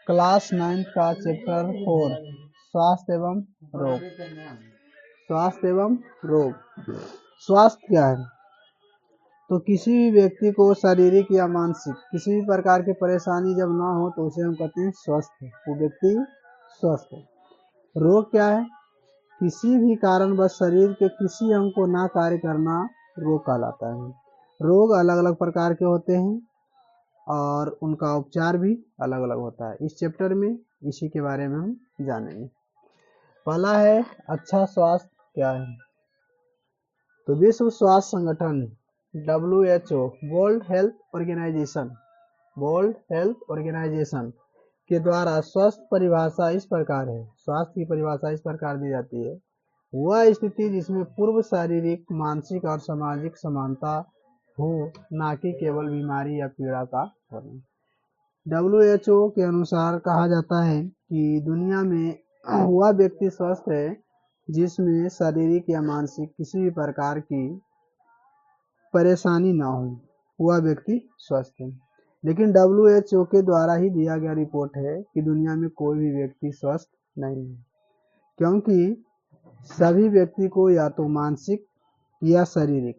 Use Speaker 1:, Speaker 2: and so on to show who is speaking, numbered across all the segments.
Speaker 1: Class 9 का chapter 4 स्वास्थ्य एवं रोग। स्वास्थ्य एवं रोग। स्वास्थ्य क्या है? तो किसी भी व्यक्ति को शारीरिक या मानसिक किसी भी प्रकार की परेशानी जब ना हो तो उसे हम कहते हैं स्वस्थ है, वो व्यक्ति स्वस्थ है। रोग क्या है? किसी भी कारणवश शरीर के किसी अंग को ना कार्य करना रोग कहलाता है। रोग अलग अलग प्रकार के होते हैं और उनका उपचार भी अलग अलग होता है। इस चैप्टर में इसी के बारे में हम जानेंगे। पहला है अच्छा स्वास्थ्य क्या है? तो विश्व स्वास्थ्य संगठन WHO वर्ल्ड हेल्थ ऑर्गेनाइजेशन के द्वारा स्वस्थ परिभाषा इस प्रकार है। स्वास्थ्य की परिभाषा इस प्रकार दी जाती है, वह स्थिति जिसमें पूर्व शारीरिक, मानसिक और सामाजिक समानता हो, ना कि केवल बीमारी या पीड़ा का होना। WHO के अनुसार कहा जाता है कि दुनिया में वह व्यक्ति स्वस्थ है जिसमें शारीरिक या मानसिक किसी भी प्रकार की परेशानी ना हो, वह व्यक्ति स्वस्थ है। लेकिन WHO के द्वारा ही दिया गया रिपोर्ट है कि दुनिया में कोई भी व्यक्ति स्वस्थ नहीं है, क्योंकि सभी व्यक्ति को या तो मानसिक या शारीरिक,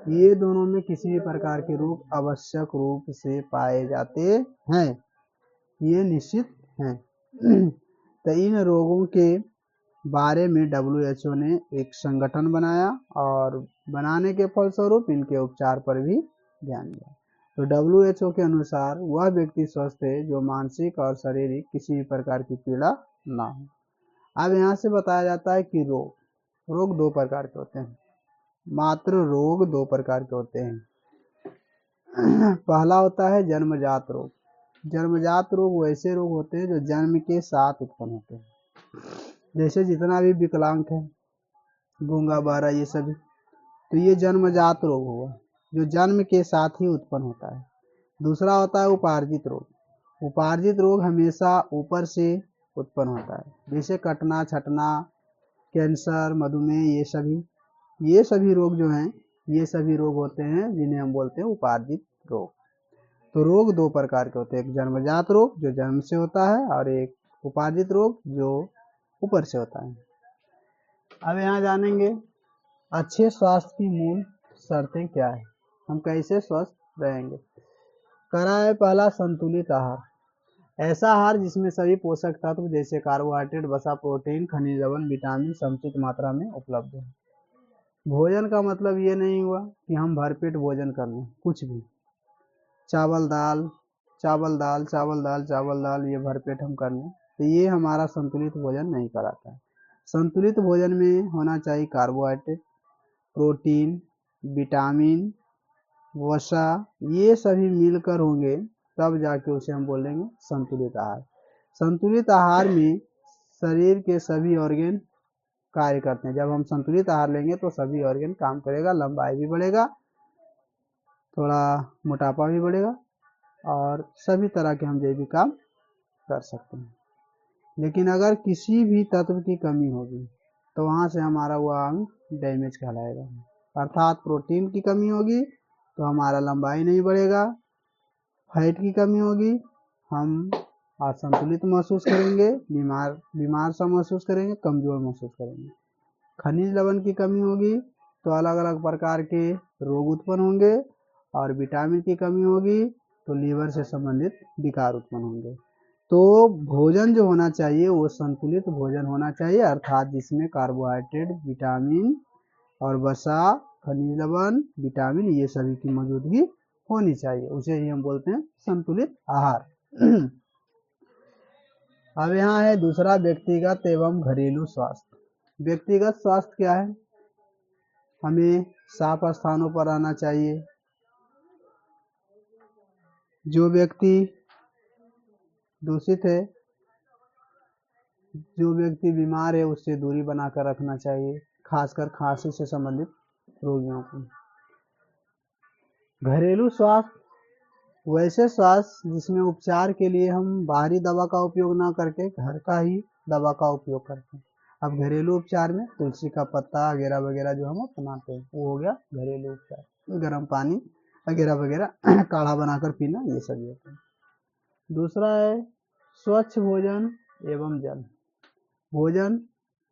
Speaker 1: ये दोनों में किसी भी प्रकार के रोग आवश्यक रूप से पाए जाते हैं, ये निश्चित हैं। तो इन रोगों के बारे में WHO ने एक संगठन बनाया और बनाने के फलस्वरूप इनके उपचार पर भी ध्यान दिया। तो WHO के अनुसार वह व्यक्ति स्वस्थ है जो मानसिक और शारीरिक किसी भी प्रकार की पीड़ा ना हो। अब यहाँ से बताया जाता है कि रोग दो प्रकार के होते हैं। मात्र रोग दो प्रकार के होते हैं। पहला होता है जन्मजात रोग। जन्मजात रोग वैसे रोग होते हैं जो जन्म के साथ उत्पन्न होते हैं, जैसे जितना भी विकलांग है, गूंगा बहरा, ये सभी, तो ये जन्मजात रोग हुआ जो जन्म के साथ ही उत्पन्न होता है। दूसरा होता है उपार्जित रोग। उपार्जित रोग हमेशा ऊपर से उत्पन्न होता है, जैसे कटना, छटना, कैंसर, मधुमेह, ये सभी रोग जो हैं, ये सभी रोग होते हैं जिन्हें हम बोलते हैं उपार्जित रोग। तो रोग दो प्रकार के होते हैं, एक जन्मजात रोग जो जन्म से होता है और एक उपार्जित रोग जो ऊपर से होता है। अब यहाँ जानेंगे अच्छे स्वास्थ्य की मूल शर्तें क्या है, हम कैसे स्वस्थ रहेंगे। करा है पहला संतुलित आहार। ऐसा आहार जिसमें सभी पोषक तत्व जैसे कार्बोहाइड्रेट, वसा, प्रोटीन, खनिज लवण, विटामिन समुचित मात्रा में उपलब्ध है। भोजन का मतलब ये नहीं हुआ कि हम भरपेट भोजन कर लें, कुछ भी चावल दाल चावल दाल चावल दाल चावल दाल ये भरपेट हम कर लें, तो ये हमारा संतुलित भोजन नहीं कराता है। संतुलित भोजन में होना चाहिए कार्बोहाइड्रेट, प्रोटीन, विटामिन, वसा, ये सभी मिलकर होंगे, तब जाके उसे हम बोलेंगे संतुलित आहार। संतुलित आहार में शरीर के सभी ऑर्गन कार्य करते हैं। जब हम संतुलित आहार लेंगे तो सभी ऑर्गन काम करेगा, लंबाई भी बढ़ेगा, थोड़ा मोटापा भी बढ़ेगा और सभी तरह के हम जैविक काम कर सकते हैं। लेकिन अगर किसी भी तत्व की कमी होगी तो वहाँ से हमारा वह अंग डैमेज कहलाएगा। अर्थात प्रोटीन की कमी होगी तो हमारा लंबाई नहीं बढ़ेगा, फैट की कमी होगी हम असंतुलित महसूस करेंगे, बीमार सा महसूस करेंगे, कमजोर महसूस करेंगे। खनिज लवण की कमी होगी तो अलग अलग प्रकार के रोग उत्पन्न होंगे और विटामिन की कमी होगी तो लीवर से संबंधित विकार उत्पन्न होंगे। तो भोजन जो होना चाहिए वो संतुलित भोजन होना चाहिए, अर्थात जिसमें कार्बोहाइड्रेट, विटामिन और वसा, खनिज लवण, विटामिन ये सभी की मौजूदगी होनी चाहिए, उसे ही हम बोलते हैं संतुलित आहार। अब यहाँ है दूसरा व्यक्तिगत एवं घरेलू स्वास्थ्य। व्यक्तिगत स्वास्थ्य क्या है? हमें साफ स्थानों पर रहना चाहिए, जो व्यक्ति दूषित है, जो व्यक्ति बीमार है उससे दूरी बनाकर रखना चाहिए, खासकर खांसी से संबंधित रोगियों को। घरेलू स्वास्थ्य वैसे स्वास्थ्य जिसमें उपचार के लिए हम बाहरी दवा का उपयोग ना करके घर का ही दवा का उपयोग करते हैं। अब घरेलू उपचार में तुलसी का पत्ता वगैरह वगैरह जो हम अपनाते हैं वो हो गया घरेलू उपचार। गर्म पानी वगैरह वगैरह काढ़ा बनाकर पीना, ये सभी होते हैं। दूसरा है स्वच्छ भोजन एवं जल। भोजन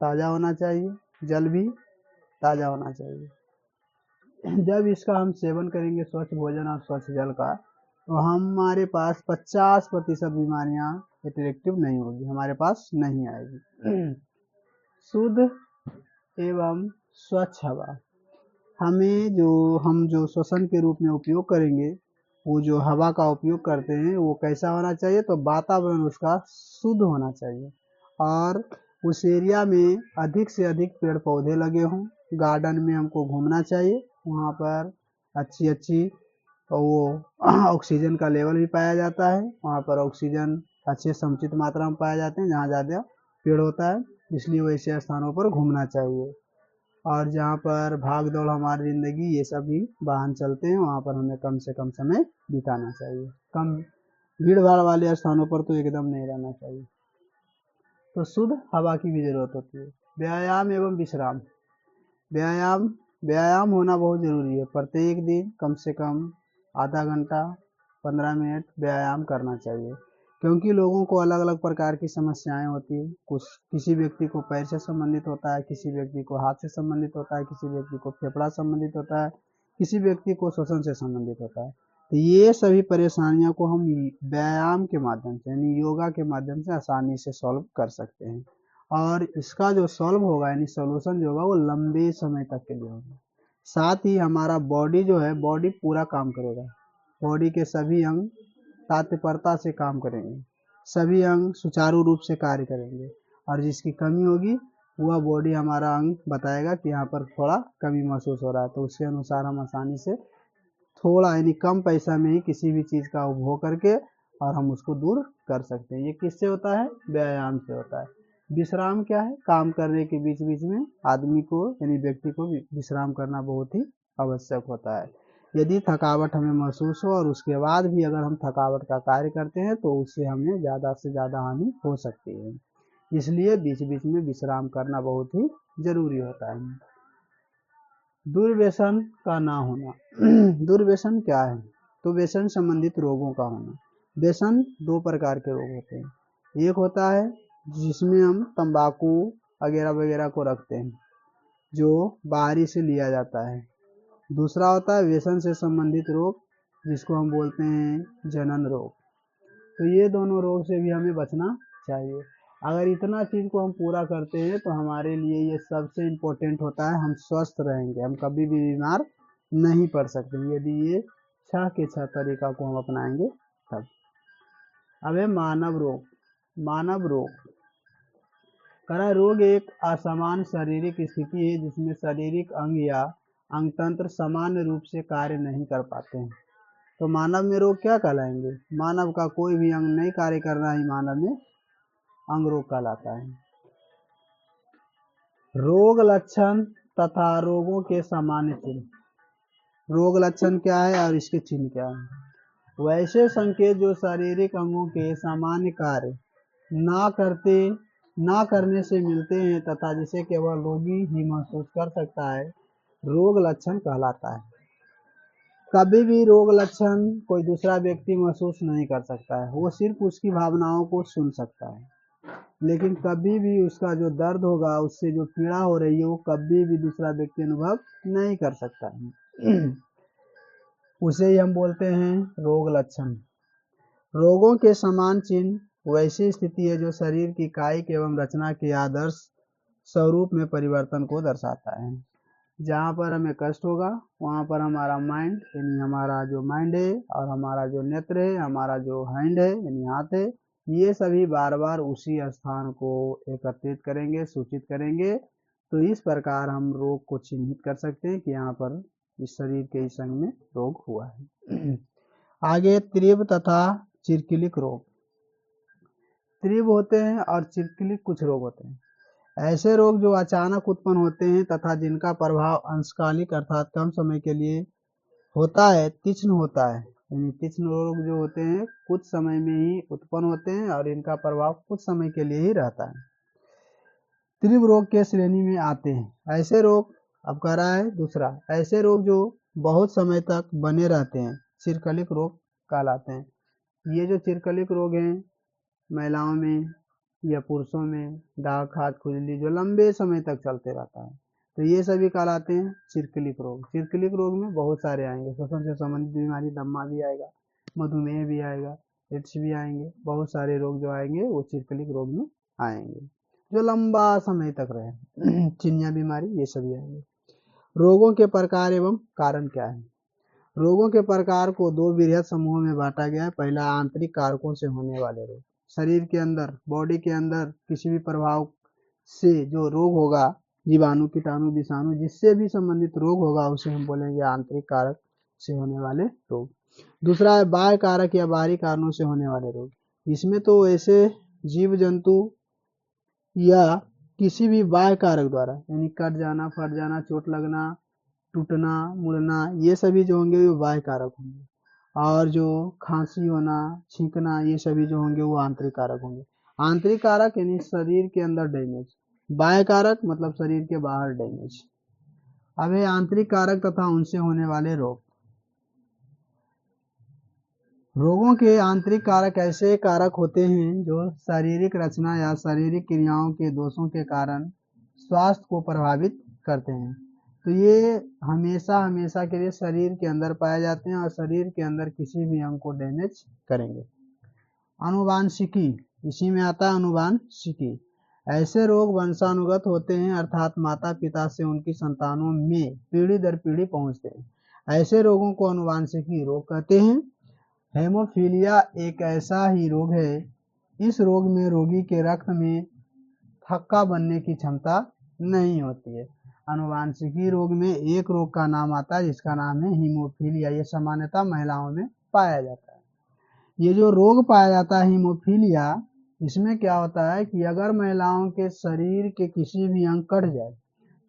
Speaker 1: ताज़ा होना चाहिए, जल भी ताज़ा होना चाहिए। जब इसका हम सेवन करेंगे स्वच्छ भोजन और स्वच्छ जल का, तो हमारे पास 50% बीमारियां अट्रैक्टिव नहीं होगी, हमारे पास नहीं आएगी। शुद्ध एवं स्वच्छ हवा। हम जो श्वसन के रूप में उपयोग करेंगे, वो जो हवा का उपयोग करते हैं वो कैसा होना चाहिए, तो वातावरण उसका शुद्ध होना चाहिए और उस एरिया में अधिक से अधिक पेड़ पौधे लगे हों। गार्डन में हमको घूमना चाहिए, वहाँ पर अच्छी अच्छी वो ऑक्सीजन का लेवल भी पाया जाता है, वहाँ पर ऑक्सीजन अच्छे समुचित मात्रा में पाए जाते हैं जहाँ ज़्यादा पेड़ होता है, इसलिए वैसे स्थानों पर घूमना चाहिए। और जहाँ पर भाग दौड़ हमारी ज़िंदगी ये सभी वाहन चलते हैं, वहाँ पर हमें कम से कम समय बिताना चाहिए, कम भीड़ भाड़ वाले स्थानों पर तो एकदम नहीं रहना चाहिए। तो शुद्ध हवा की भी ज़रूरत होती है। व्यायाम एवं विश्राम। व्यायाम होना बहुत ज़रूरी है। प्रत्येक दिन कम से कम आधा घंटा 15 मिनट व्यायाम करना चाहिए, क्योंकि लोगों को अलग अलग प्रकार की समस्याएं होती है। किसी व्यक्ति को पैर से संबंधित होता है, किसी व्यक्ति को हाथ से संबंधित होता है, किसी व्यक्ति को फेफड़ा संबंधित होता है, किसी व्यक्ति को श्वसन से संबंधित होता है। तो ये सभी परेशानियों को हम व्यायाम के माध्यम से यानी योगा के माध्यम से आसानी से सॉल्व कर सकते हैं। और इसका जो सॉल्व होगा यानी सोल्यूशन जो होगा वो लंबे समय तक के लिए होगा। साथ ही हमारा बॉडी जो है, बॉडी पूरा काम करेगा, बॉडी के सभी अंग तत्परता से काम करेंगे, सभी अंग सुचारू रूप से कार्य करेंगे, और जिसकी कमी होगी वह बॉडी हमारा अंग बताएगा कि यहाँ पर थोड़ा कमी महसूस हो रहा है, तो उसके अनुसार हम आसानी से थोड़ा यानी कम पैसा में ही किसी भी चीज़ का उपभोग करके और हम उसको दूर कर सकते हैं। ये किससे होता है? व्यायाम से होता है। विश्राम क्या है? काम करने के बीच बीच में आदमी को यानी व्यक्ति को विश्राम करना बहुत ही आवश्यक होता है। यदि थकावट हमें महसूस हो और उसके बाद भी अगर हम थकावट का कार्य करते हैं तो उससे हमें ज़्यादा से ज़्यादा हानि हो सकती है, इसलिए बीच बीच में विश्राम करना बहुत ही ज़रूरी होता है। दुर्व्यसन का ना होना। दुर्व्यसन क्या है? तो व्यसन संबंधित रोगों का होना। व्यसन दो प्रकार के रोग होते हैं। एक होता है जिसमें हम तंबाकू वगैरह वगैरह को रखते हैं, जो बाहरी से लिया जाता है। दूसरा होता है व्यसन से संबंधित रोग, जिसको हम बोलते हैं जनन रोग। तो ये दोनों रोग से भी हमें बचना चाहिए। अगर इतना चीज़ को हम पूरा करते हैं तो हमारे लिए ये सबसे इम्पोर्टेंट होता है, हम स्वस्थ रहेंगे, हम कभी भी बीमार नहीं पड़ सकते यदि ये 6 के 6 तरीका को हम अपनाएंगे तब। अब है मानव रोग। मानव रोग करा रोग एक असामान्य शारीरिक स्थिति है जिसमें शारीरिक अंग या अंग तंत्र सामान्य रूप से कार्य नहीं कर पाते हैं। तो मानव में रोग क्या कहलाएंगे? मानव का कोई भी अंग नहीं कार्य करना ही मानव में अंग रोग कहलाता है। रोग लक्षण तथा रोगों के सामान्य चिन्ह। रोग लक्षण क्या है और इसके चिन्ह क्या है? वैसे संकेत जो शारीरिक अंगों के सामान्य कार्य ना करने से मिलते हैं तथा जिसे केवल रोगी ही महसूस कर सकता है, रोग लक्षण कहलाता है। कभी भी रोग लक्षण कोई दूसरा व्यक्ति महसूस नहीं कर सकता है, वो सिर्फ उसकी भावनाओं को सुन सकता है, लेकिन कभी भी उसका जो दर्द होगा, उससे जो पीड़ा हो रही है, वो कभी भी दूसरा व्यक्ति अनुभव नहीं कर सकता है। उसे ही हम बोलते हैं रोग लक्षण। रोगों के समान चिन्ह वैसी स्थिति है जो शरीर की कायिक एवं रचना के आदर्श स्वरूप में परिवर्तन को दर्शाता है। जहाँ पर हमें कष्ट होगा वहाँ पर हमारा माइंड यानी हमारा जो माइंड है और हमारा जो नेत्र है, हमारा जो हैंड है यानी हाथ है, ये सभी बार बार उसी स्थान को एकत्रित करेंगे, सूचित करेंगे। तो इस प्रकार हम रोग को चिन्हित कर सकते हैं कि यहाँ पर इस शरीर के इस अंग में रोग हुआ है। आगे तीव्र तथा चिरकिलिक रोग। तीव्र होते हैं और चिरकिलिक कुछ रोग होते हैं। ऐसे रोग जो अचानक उत्पन्न होते हैं तथा जिनका प्रभाव अंशकालिक अर्थात कम समय के लिए होता है, तीक्ष्ण होता है। यानी तीक्ष्ण रोग जो होते हैं कुछ समय में ही उत्पन्न होते हैं और इनका प्रभाव कुछ समय के लिए ही रहता है। तीव्र रोग के श्रेणी में आते हैं ऐसे रोग। अब कह रहा है दूसरा, ऐसे रोग जो बहुत समय तक बने रहते हैं चिरकलिक रोग कहलाते हैं। ये जो चिरकलिक रोग हैं महिलाओं में या पुरुषों में दाग, खाज, खुजली जो लंबे समय तक चलते रहता है, तो ये सभी कहलाते हैं चिरकलिक रोग। चिरकलिक रोग में बहुत सारे आएंगे, श्वसन से संबंधित बीमारी, दमा भी आएगा, मधुमेह भी आएगा, एड्स भी आएंगे, बहुत सारे रोग जो आएंगे वो चिरकलिक रोग में आएंगे जो लंबा समय तक रहे। चिनिया बीमारी, ये सभी आएंगे। रोगों के प्रकार एवं कारण क्या है? रोगों के प्रकार को दो वृहद समूहों में बांटा गया है। पहला, आंतरिक कारकों से होने वाले रोग, शरीर के अंदर, बॉडी के अंदर किसी भी प्रभाव से जो रोग होगा, जीवाणु, कीटाणु, विषाणु, जिससे भी संबंधित रोग होगा उसे हम बोलेंगे आंतरिक कारक से होने वाले रोग। दूसरा है बाह्य कारक या बाहरी कारणों से होने वाले रोग। इसमें तो ऐसे जीव जंतु या किसी भी बाह्य कारक द्वारा, यानी कट जाना, फट जाना, चोट लगना, टूटना, मुड़ना, ये सभी जो होंगे वो बाह्य कारक होंगे। और जो खांसी होना, छींकना, ये सभी जो होंगे वो आंतरिक कारक होंगे। आंतरिक कारक यानी शरीर के अंदर डैमेज, बाह्य कारक मतलब शरीर के बाहर डैमेज। अब है आंतरिक कारक तथा उनसे होने वाले रोग। रोगों के आंतरिक कारक ऐसे कारक होते हैं जो शारीरिक रचना या शारीरिक क्रियाओं के दोषों के कारण स्वास्थ्य को प्रभावित करते हैं। तो ये हमेशा हमेशा के लिए शरीर के अंदर पाए जाते हैं और शरीर के अंदर किसी भी अंग को डैमेज करेंगे। अनुवांशिकी, इसी में आता है अनुवांशिकी। ऐसे रोग वंशानुगत होते हैं, अर्थात माता पिता से उनकी संतानों में पीढ़ी दर पीढ़ी पहुंचते हैं। ऐसे रोगों को अनुवांशिकी रोग कहते हैं। हेमोफीलिया एक ऐसा ही रोग है। इस रोग में रोगी के रक्त में थक्का बनने की क्षमता नहीं होती है। अनुवांशिकी रोग में एक रोग का नाम आता है जिसका नाम है हीमोफीलिया। ये सामान्यतः महिलाओं में पाया जाता है। ये जो रोग पाया जाता है हीमोफीलिया, इसमें क्या होता है कि अगर महिलाओं के शरीर के किसी भी अंग कट जाए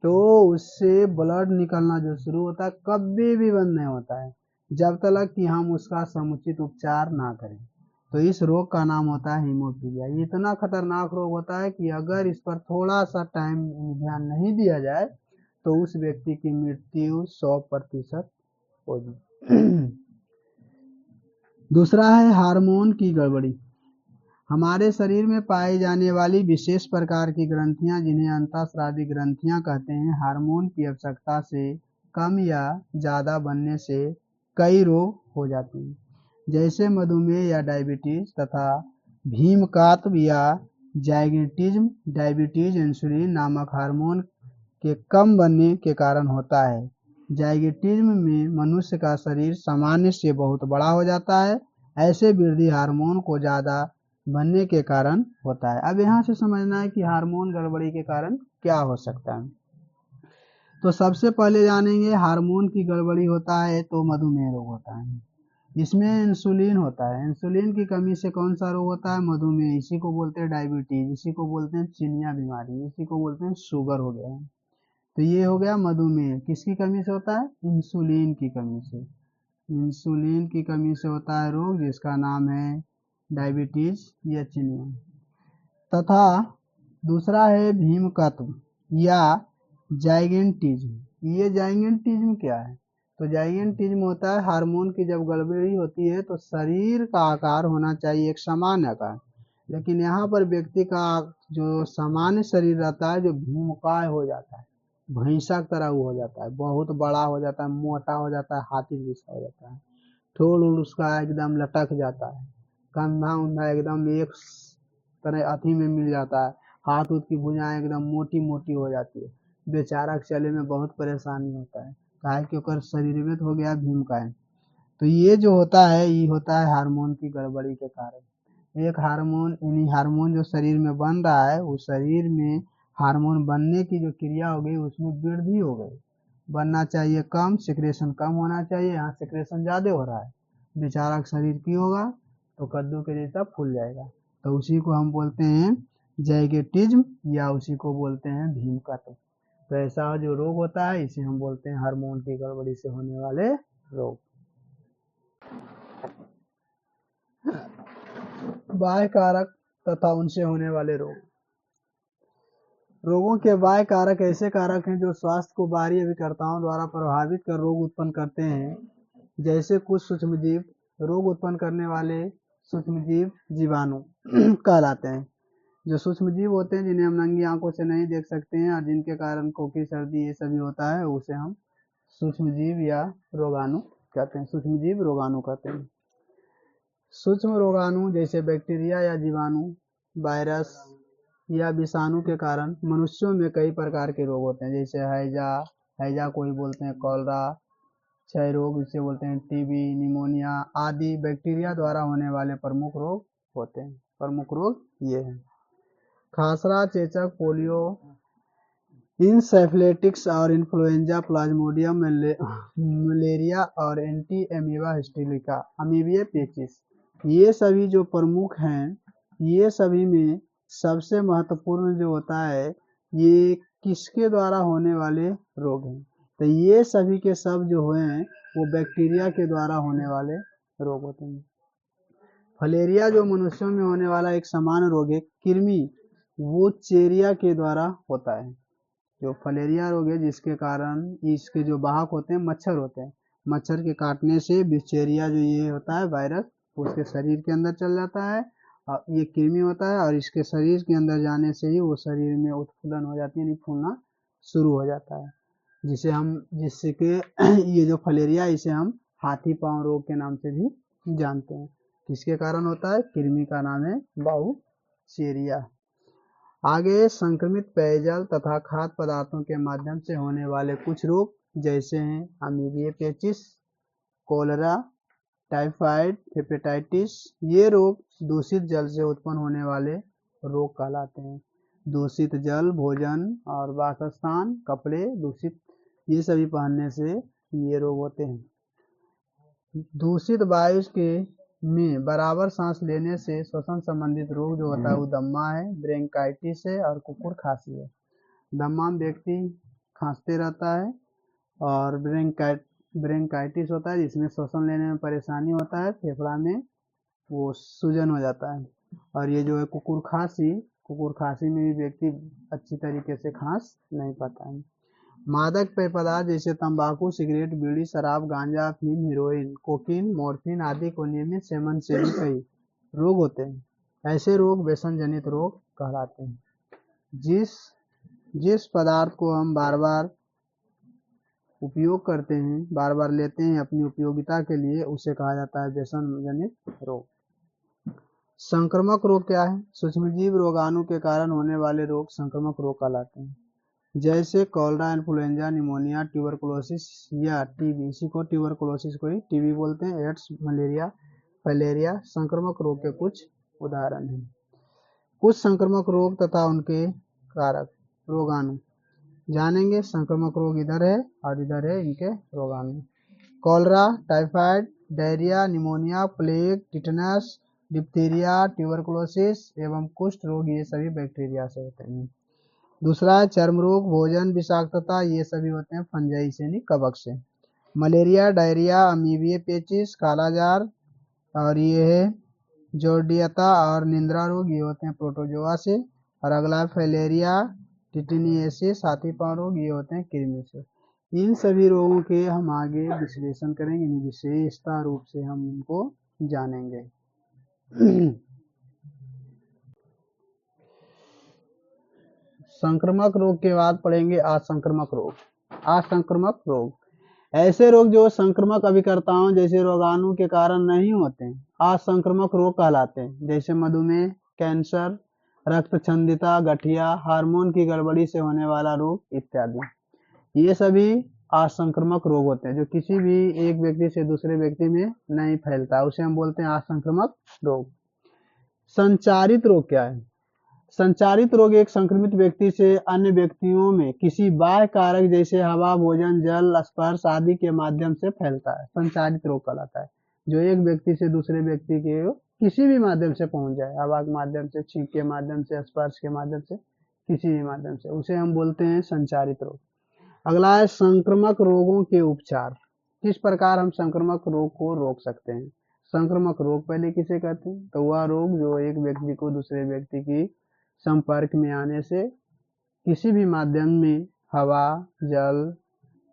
Speaker 1: तो उससे ब्लड निकलना जो शुरू होता है कभी भी बंद नहीं होता है जब तक कि हम उसका समुचित उपचार ना करें। तो इस रोग का नाम होता है हीमोफीलिया। ये इतना खतरनाक रोग होता है कि अगर इस पर थोड़ा सा टाइम ध्यान नहीं दिया जाए तो उस व्यक्ति की मृत्यु 100% होगी। दूसरा है हार्मोन की गड़बड़ी। हमारे शरीर में पाई जाने वाली विशेष प्रकार की ग्रंथियां, जिन्हें अंतःस्रावी ग्रंथियां कहते हैं, हार्मोन की आवश्यकता से कम या ज़्यादा बनने से कई रोग हो जाते हैं, जैसे मधुमेह या डायबिटीज तथा भीमकात्व या जाइगेटिज्म। डायबिटीज इंसुलिन नामक हार्मोन के कम बनने के कारण होता है। जाइगेटिज्म में मनुष्य का शरीर सामान्य से बहुत बड़ा हो जाता है। ऐसे वृद्धि हार्मोन को ज़्यादा बनने के कारण होता है। अब यहाँ से समझना है कि हार्मोन गड़बड़ी के कारण क्या हो सकता है। तो सबसे पहले जानेंगे हार्मोन की गड़बड़ी होता है तो मधुमेह रोग होता है। इसमें इंसुलिन होता है। इंसुलिन की कमी से कौन सा रोग होता है? मधुमेह। इसी को बोलते हैं डायबिटीज, इसी को बोलते हैं चिनिया बीमारी, इसी को बोलते हैं शुगर हो गया। तो ये हो गया मधुमेह। किसकी कमी से होता है? इंसुलिन की कमी से। इंसुलिन की कमी से होता है रोग जिसका नाम है डायबिटीज या चिनिया। तथा दूसरा है भीमकत्व या जाइगेंटिज्म। ये जाइगेंटिज्म क्या है? तो जाइगेंटिज्म होता है हार्मोन की जब गड़बड़ी होती है तो शरीर का आकार होना चाहिए एक सामान्य आकार, लेकिन यहाँ पर व्यक्ति का जो सामान्य शरीर रहता है जो भीमकाय हो जाता है, भैंसा की तरह वो हो जाता है, बहुत बड़ा हो जाता है, मोटा हो जाता है, हाथी जैसा हो जाता है, ठोल उसका एकदम लटक जाता है, कंधा उंधा एकदम एक तरह अथी में मिल जाता है, हाथ उथ की भुजाएं एकदम मोटी मोटी हो जाती है। बेचारा के चले में बहुत परेशानी होता है, काहे कि ओकर शरीर में हो गया भीमकाय। तो ये जो होता है ये होता है हार्मोन की गड़बड़ी के कारण। एक हार्मोन यानी हार्मोन जो शरीर में बन रहा है उस शरीर में हार्मोन बनने की जो क्रिया हो गई उसमें वृद्धि हो गई। बनना चाहिए कम, सिक्रेशन कम होना चाहिए, यहाँ सिक्रेशन ज़्यादा हो रहा है। बेचारा का शरीर की होगा तो कद्दू के जैसा फूल जाएगा। तो उसी को हम बोलते हैं जाइगेटिज्म या उसी को बोलते हैं भीमकत्व। तो ऐसा जो रोग होता है इसे हम बोलते हैं हार्मोन की गड़बड़ी से होने वाले रोग। बाह्य कारक तथा उनसे होने वाले रोग। रोगों के बाह्य कारक ऐसे कारक हैं जो स्वास्थ्य को बाहरी अभिकर्ताओं द्वारा प्रभावित कर रोग उत्पन्न करते हैं। जैसे कुछ सूक्ष्मजीव रोग उत्पन्न करने वाले सूक्ष्मजीव जीवाणु कहलाते हैं। जो सूक्ष्मजीव होते हैं जिन्हें हम नंगी आंखों से नहीं देख सकते हैं और जिनके कारण खोखी, सर्दी ये सभी होता है, उसे हम सूक्ष्मजीव या रोगाणु कहते हैं, सूक्ष्मजीव रोगाणु कहते हैं। सूक्ष्म रोगाणु जैसे बैक्टीरिया या जीवाणु, वायरस या विषाणु के कारण मनुष्यों में कई प्रकार के रोग होते हैं, जैसे हैजा कोई बोलते हैं, कॉलरा, क्षय रोग इसे बोलते हैं, टीबी, निमोनिया आदि बैक्टीरिया द्वारा होने वाले प्रमुख रोग होते हैं। प्रमुख रोग ये हैं। खासरा, चेचक, पोलियो, इंसेफ्लेटिक्स और इन्फ्लुएंजा, प्लाज्मोडियम, मलेरिया और एंटी एमीबा हिस्टेरिका, अमीबिया पेचिस, ये सभी जो प्रमुख हैं, ये सभी में सबसे महत्वपूर्ण जो होता है, ये किसके द्वारा होने वाले रोग हैं? तो ये सभी के सब जो हुए हैं वो बैक्टीरिया के द्वारा होने वाले रोग होते हैं। फलेरिया जो मनुष्यों में होने वाला एक सामान्य रोग है, कृमि वो चेरिया के द्वारा होता है। जो फलेरिया रोग है जिसके कारण इसके जो वाहक होते हैं मच्छर होते हैं, मच्छर के काटने से बिचेरिया जो ये होता है वायरस उसके शरीर के अंदर चल जाता है, और ये कृमि होता है और इसके शरीर के अंदर जाने से ही वो शरीर में उत्फुल्लन हो जाती है, यानी फूलना शुरू हो जाता है, जिससे कि ये जो फलेरिया इसे हम हाथी पांव रोग के नाम से भी जानते हैं। किसके कारण होता है? कृमि का नाम है बाउचेरिया। आगे संक्रमित पेयजल तथा खाद्य पदार्थों के माध्यम से होने वाले कुछ रोग जैसे हैं अमीबिया पेचिस, कोलेरा, टाइफाइड, हेपेटाइटिस, ये रोग दूषित जल से उत्पन्न होने वाले रोग कहलाते हैं। दूषित जल, भोजन और वासस्थान, कपड़े दूषित, ये सभी पहनने से ये रोग होते हैं। दूषित वायु के में बराबर सांस लेने से श्वसन संबंधित रोग जो होता है वो दम्मा है, ब्रोंकाइटिस है और कुकुर खांसी है। दम्मा में व्यक्ति खांसते रहता है और ब्रोंकाइटिस होता है जिसमें श्वसन लेने में परेशानी होता है, फेफड़ा में वो सूजन हो जाता है। और ये जो है कुकुर खांसी में भी व्यक्ति अच्छी तरीके से खांस नहीं पाता है। मादक पेय पदार्थ जैसे तंबाकू, सिगरेट, बीड़ी, शराब, गांजा, अफीम, हेरोइन, कोकीन, मॉर्फिन आदि को नियमित सेवन से भी कई रोग होते हैं। ऐसे रोग व्यसन जनित रोग कहलाते हैं। जिस पदार्थ को हम बार बार उपयोग करते हैं, बार बार लेते हैं अपनी उपयोगिता के लिए, उसे कहा जाता है व्यसन जनित रोग। संक्रामक रोग क्या है? सूक्ष्मजीव रोगाणु के कारण होने वाले रोग संक्रामक रोग कहलाते हैं, जैसे कॉलरा, इन्फ्लुएंजा, निमोनिया, ट्यूबरकुलोसिस या टीबी, इसी को ट्यूबरकुलोसिस को ही टीबी बोलते हैं, एड्स, मलेरिया, फलेरिया संक्रामक रोग के कुछ उदाहरण हैं। कुछ संक्रामक रोग तथा उनके कारक रोगाणु जानेंगे। संक्रामक रोग इधर है और इधर है इनके रोगाणु। Cholera, typhoid, diarrhoea, pneumonia, plague, tetanus, diphtheria, tuberculosis एवं कुष्ठ रोग, ये सभी बैक्टीरिया से होते हैं। दूसरा है चर्म रोग, भोजन विषाक्तता, ये सभी होते हैं फंजाई से यानी कवक से। मलेरिया, डायरिया, अमीबिया पेचिस, कालाजार और ये है जॉर्डियता और निंद्रा रोग, ये होते हैं प्रोटोजोआ से। और अगला फैलेरिया, टिटेनियसिस, हाथी पांव रोग, ये होते हैं कृमि से। इन सभी रोगों के हम आगे विश्लेषण करेंगे, विशेषता रूप से हम इनको जानेंगे। संक्रामक रोग के बाद पढ़ेंगे असंक्रामक रोग। असंक्रामक रोग ऐसे रोग जो संक्रामक अभिकर्ताओं जैसे रोगाणु के कारण नहीं होते हैं, असंक्रामक रोग कहलाते हैं, जैसे मधुमेह, कैंसर, रक्तछंदिता, गठिया, हार्मोन की गड़बड़ी से होने वाला रोग इत्यादि। ये सभी असंक्रामक रोग होते हैं जो किसी भी एक व्यक्ति से दूसरे व्यक्ति में नहीं फैलता, उसे हम बोलते हैं असंक्रामक रोग। संचारित रोग क्या है? संचारित रोग एक संक्रमित व्यक्ति से अन्य व्यक्तियों में किसी बाह्य कारक जैसे हवा, भोजन, जल, स्पर्श आदि के माध्यम से फैलता है, संचारित रोग कहलाता है। जो एक व्यक्ति से दूसरे व्यक्ति के किसी भी माध्यम से पहुंच जाए, हवा के माध्यम से, छींक के माध्यम से, स्पर्श के माध्यम से, किसी भी माध्यम से, उसे हम बोलते हैं संचारित रोग। अगला है संक्रामक रोगों के उपचार। किस प्रकार हम संक्रामक रोग को रोक सकते हैं? संक्रामक रोग पहले किसे कहते हैं? तो वह रोग जो एक व्यक्ति को दूसरे व्यक्ति की संपर्क में आने से किसी भी माध्यम में हवा, जल,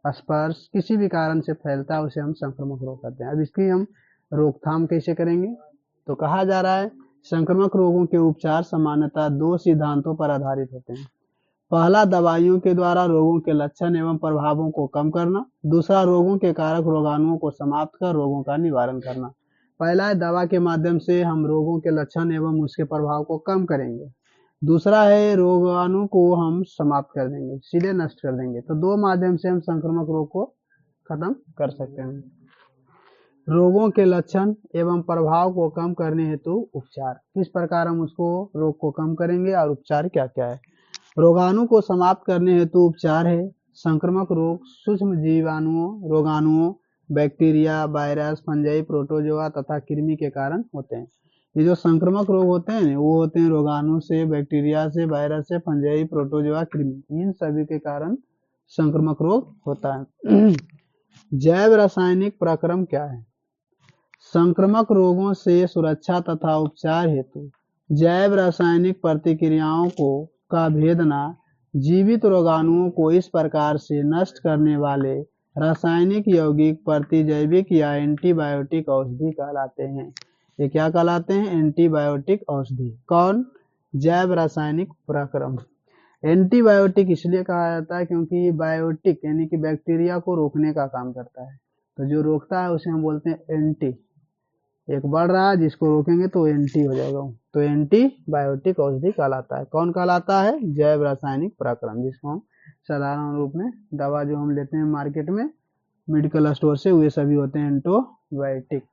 Speaker 1: स्पर्श किसी भी कारण से फैलता है, उसे हम संक्रामक रोग कहते हैं। अब इसकी हम रोकथाम कैसे करेंगे? तो कहा जा रहा है संक्रामक रोगों के उपचार सामान्यतः 2 सिद्धांतों पर आधारित होते हैं। पहला, दवाइयों के द्वारा रोगों के लक्षण एवं प्रभावों को कम करना। दूसरा, रोगों के कारक रोगाणुओं को समाप्त कर रोगों का निवारण करना। पहला है दवा के माध्यम से हम रोगों के लक्षण एवं उसके प्रभाव को कम करेंगे। दूसरा है रोगाणु को हम समाप्त कर देंगे, सीधे नष्ट कर देंगे। तो 2 माध्यम से हम संक्रामक रोग को खत्म कर सकते हैं। रोगों के लक्षण एवं प्रभाव को कम करने हेतु उपचार, किस प्रकार हम उसको रोग को कम करेंगे और उपचार क्या क्या है। रोगाणु को समाप्त करने हेतु उपचार है। संक्रामक रोग सूक्ष्म जीवाणुओं, रोगाणुओं, बैक्टीरिया, वायरस, फंजाई, प्रोटोजोआ तथा कृमि के कारण होते हैं। ये जो संक्रामक रोग होते हैं वो होते हैं रोगाणु से, बैक्टीरिया से, वायरस से, फंजाई, प्रोटोजोआ, कृमि, इन सभी के कारण संक्रामक रोग होता है। जैव रासायनिक प्रक्रम क्या है। संक्रामक रोगों से सुरक्षा तथा उपचार हेतु जैव रासायनिक प्रतिक्रियाओं का भेदना जीवित रोगाणुओं को इस प्रकार से नष्ट करने वाले रासायनिक, यौगिक, प्रतिजैविक या एंटीबायोटिक औषधि कहलाते हैं। ये क्या कहलाते हैं? एंटीबायोटिक औषधि। कौन? जैव रासायनिक प्रक्रम। एंटीबायोटिक इसलिए कहा जाता है क्योंकि बायोटिक यानी कि बैक्टीरिया को रोकने का काम करता है। तो जो रोकता है उसे हम बोलते हैं एंटी। एक बढ़ रहा है जिसको रोकेंगे तो एंटी हो जाएगा, तो एंटीबायोटिक औषधि कहलाता है। कौन कहलाता है? जैव रासायनिक प्रक्रम, जिसको हम साधारण रूप में दवा जो हम लेते हैं मार्केट में मेडिकल स्टोर से, वे सभी होते हैं एंटीबायोटिक।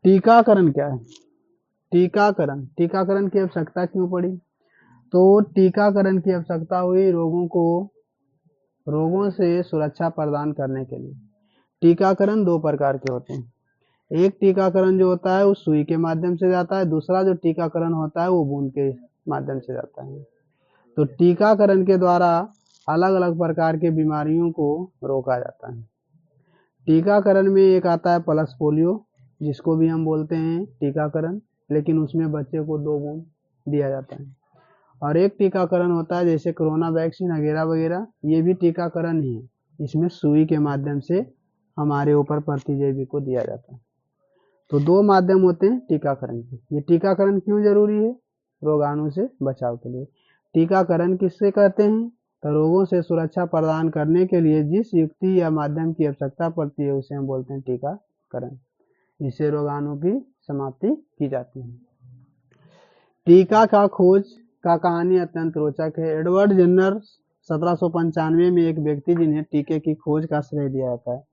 Speaker 1: टीकाकरण क्या है? टीकाकरण की आवश्यकता क्यों पड़ी? तो टीकाकरण की आवश्यकता हुई रोगों से सुरक्षा प्रदान करने के लिए। टीकाकरण 2 प्रकार के होते हैं। एक टीकाकरण जो होता है वो सुई के माध्यम से जाता है, दूसरा जो टीकाकरण होता है वो बूंद के माध्यम से जाता है। तो टीकाकरण के द्वारा अलग अलग प्रकार के बीमारियों को रोका जाता है। टीकाकरण में एक आता है पल्स पोलियो, जिसको भी हम बोलते हैं टीकाकरण, लेकिन उसमें बच्चे को 2 बूंद दिया जाता है। और एक टीकाकरण होता है जैसे कोरोना वैक्सीन वगैरह वगैरह, ये भी टीकाकरण ही है। इसमें सुई के माध्यम से हमारे ऊपर प्रतिजैविक को दिया जाता है। तो 2 माध्यम होते हैं टीकाकरण के। ये टीकाकरण क्यों जरूरी है? रोगाणु से बचाव के लिए। टीकाकरण किससे कहते हैं? तो रोगों से सुरक्षा प्रदान करने के लिए जिस युक्ति या माध्यम की आवश्यकता पड़ती है उसे हम बोलते हैं टीकाकरण। इससे रोगाणु की समाप्ति की जाती है। टीका का खोज का कहानी अत्यंत रोचक है। एडवर्ड जेन्नर 1795 में एक व्यक्ति जिन्हें टीके की खोज का श्रेय दिया जाता है।